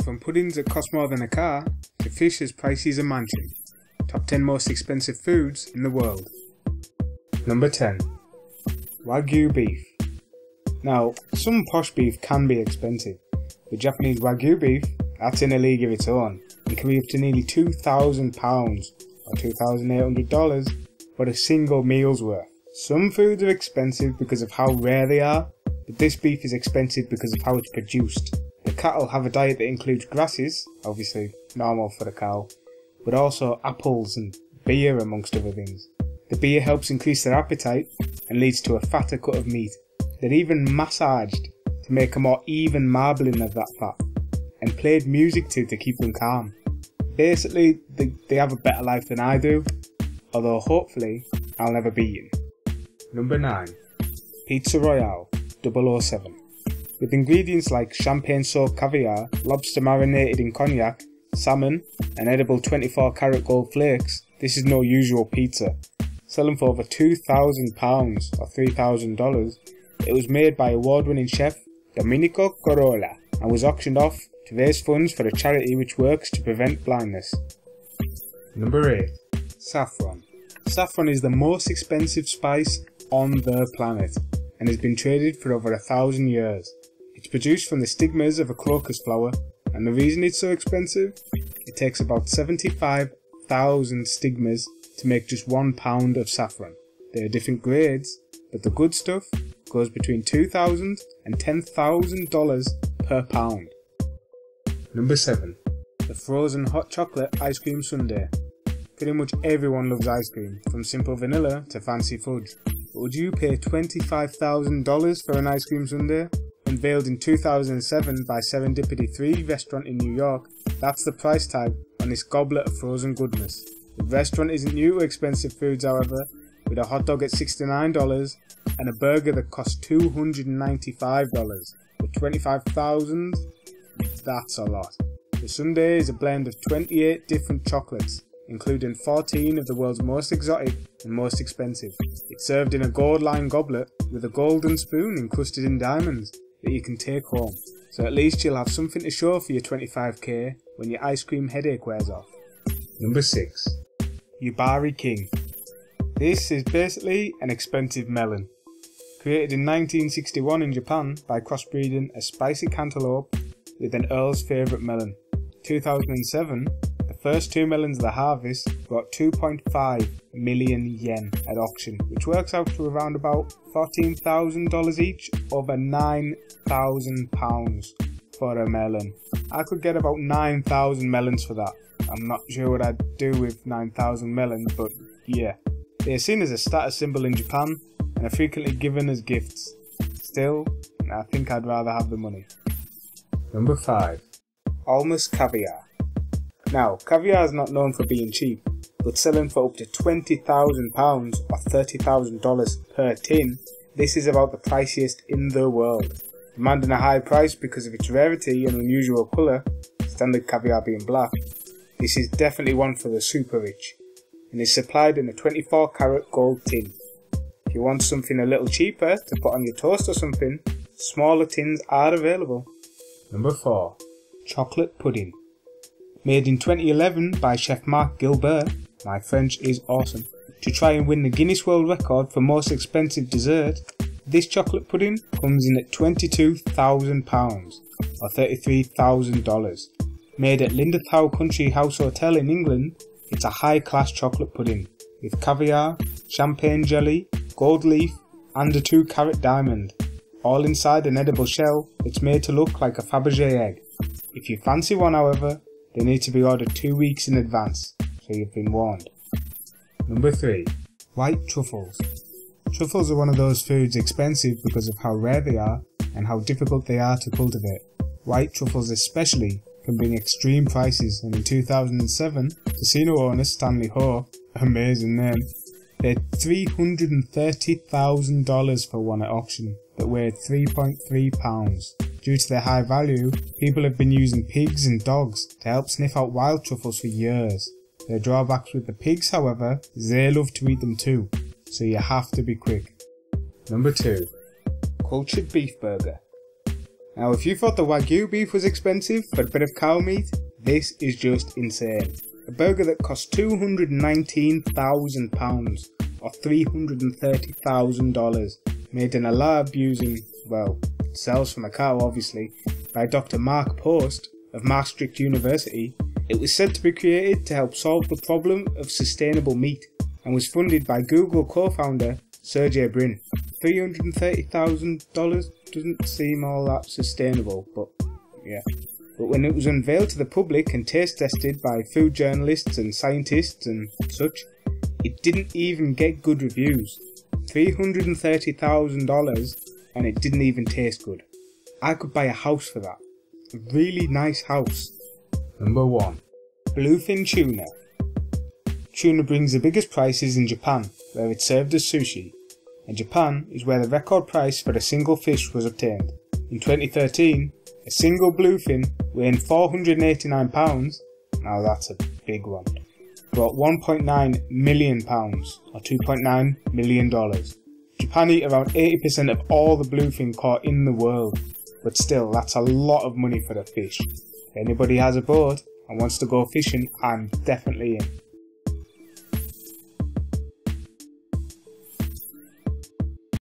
From puddings that cost more than a car, to fish as pricey as a mansion. Top 10 most expensive foods in the world. Number 10. Wagyu beef. Now, some posh beef can be expensive, but Japanese Wagyu beef, that's in a league of its own, and can be up to nearly £2,000 or $2,800 for a single meal's worth. Some foods are expensive because of how rare they are, but this beef is expensive because of how it's produced. The cattle have a diet that includes grasses, obviously normal for the cow, but also apples and beer amongst other things. The beer helps increase their appetite and leads to a fatter cut of meat. They're even massaged to make a more even marbling of that fat, and played music to keep them calm. Basically, they have a better life than I do, although hopefully I'll never beat him. Number 9. Pizza Royale 007. With ingredients like champagne-soaked caviar, lobster marinated in cognac, salmon, and edible 24-karat gold flakes, this is no usual pizza. Selling for over £2,000 or $3,000, it was made by award-winning chef Domenico Corolla and was auctioned off to raise funds for a charity which works to prevent blindness. Number 8. Saffron. Saffron is the most expensive spice on the planet and has been traded for over 1,000 years. It's produced from the stigmas of a crocus flower, and the reason it's so expensive? It takes about 75,000 stigmas to make just 1 pound of saffron. There are different grades, but the good stuff goes between $2,000 and $10,000 per pound. Number 7. The frozen hot chocolate ice cream sundae. Pretty much everyone loves ice cream, from simple vanilla to fancy fudge. But would you pay $25,000 for an ice cream sundae? Unveiled in 2007 by Serendipity 3 restaurant in New York, that's the price tag on this goblet of frozen goodness. The restaurant isn't new to expensive foods, however, with a hot dog at $69 and a burger that costs $295. With $25,000, that's a lot. The sundae is a blend of 28 different chocolates, including 14 of the world's most exotic and most expensive. It's served in a gold-lined goblet with a golden spoon encrusted in diamonds that you can take home, so at least you'll have something to show for your 25k when your ice cream headache wears off. Number 6. Yubari King. This is basically an expensive melon. Created in 1961 in Japan by crossbreeding a spicy cantaloupe with an Earl's favourite melon. 2007, the first 2 melons of the harvest brought 2.5 million yen at auction, which works out to around about $14,000 each, over £9,000 for a melon. I could get about 9,000 melons for that. I'm not sure what I'd do with 9,000 melons, but yeah. They are seen as a status symbol in Japan and are frequently given as gifts. Still, I think I'd rather have the money. Number 5. Almost caviar. Now, caviar is not known for being cheap, but selling for up to £20,000 or $30,000 per tin, this is about the priciest in the world. Demanding a high price because of its rarity and unusual colour, standard caviar being black, this is definitely one for the super rich, and is supplied in a 24-karat gold tin. If you want something a little cheaper to put on your toast or something, smaller tins are available. Number 4. Chocolate pudding. Made in 2011 by Chef Marc Gilbert, my French is awesome, to try and win the Guinness World Record for most expensive dessert, this chocolate pudding comes in at £22,000 or $33,000. Made at Lindisfarne Country House Hotel in England, it's a high-class chocolate pudding with caviar, champagne jelly, gold leaf and a 2-carat diamond, all inside an edible shell that's made to look like a Fabergé egg. If you fancy one, however, they need to be ordered 2 weeks in advance, so you've been warned. Number 3. White truffles. Truffles are one of those foods expensive because of how rare they are and how difficult they are to cultivate. White truffles especially can bring extreme prices, and in 2007, casino owner Stanley Ho, amazing name, paid $330,000 for one at auction that weighed 3.3 pounds. Due to their high value, people have been using pigs and dogs to help sniff out wild truffles for years. Their drawbacks with the pigs, however, is they love to eat them too, so you have to be quick. Number 2. Cultured beef burger. Now if you thought the Wagyu beef was expensive for a bit of cow meat, this is just insane. A burger that cost £219,000 or $330,000, made in a lab using, well, cells from a cow obviously, by Dr. Mark Post of Maastricht University. It was said to be created to help solve the problem of sustainable meat and was funded by Google co-founder Sergey Brin. $330,000 doesn't seem all that sustainable, but yeah. But when it was unveiled to the public and taste tested by food journalists and scientists and such, it didn't even get good reviews. $330,000 and it didn't even taste good. I could buy a house for that. A really nice house. Number 1. Bluefin tuna. Tuna brings the biggest prices in Japan, where it's served as sushi, and Japan is where the record price for a single fish was obtained. In 2013, a single bluefin weighing 489 pounds, now that's a big one, brought 1.9 million pounds, or $2.9 million. Japan eat around 80% of all the bluefin caught in the world, but still that's a lot of money for a fish. If anybody has a boat and wants to go fishing, I'm definitely in.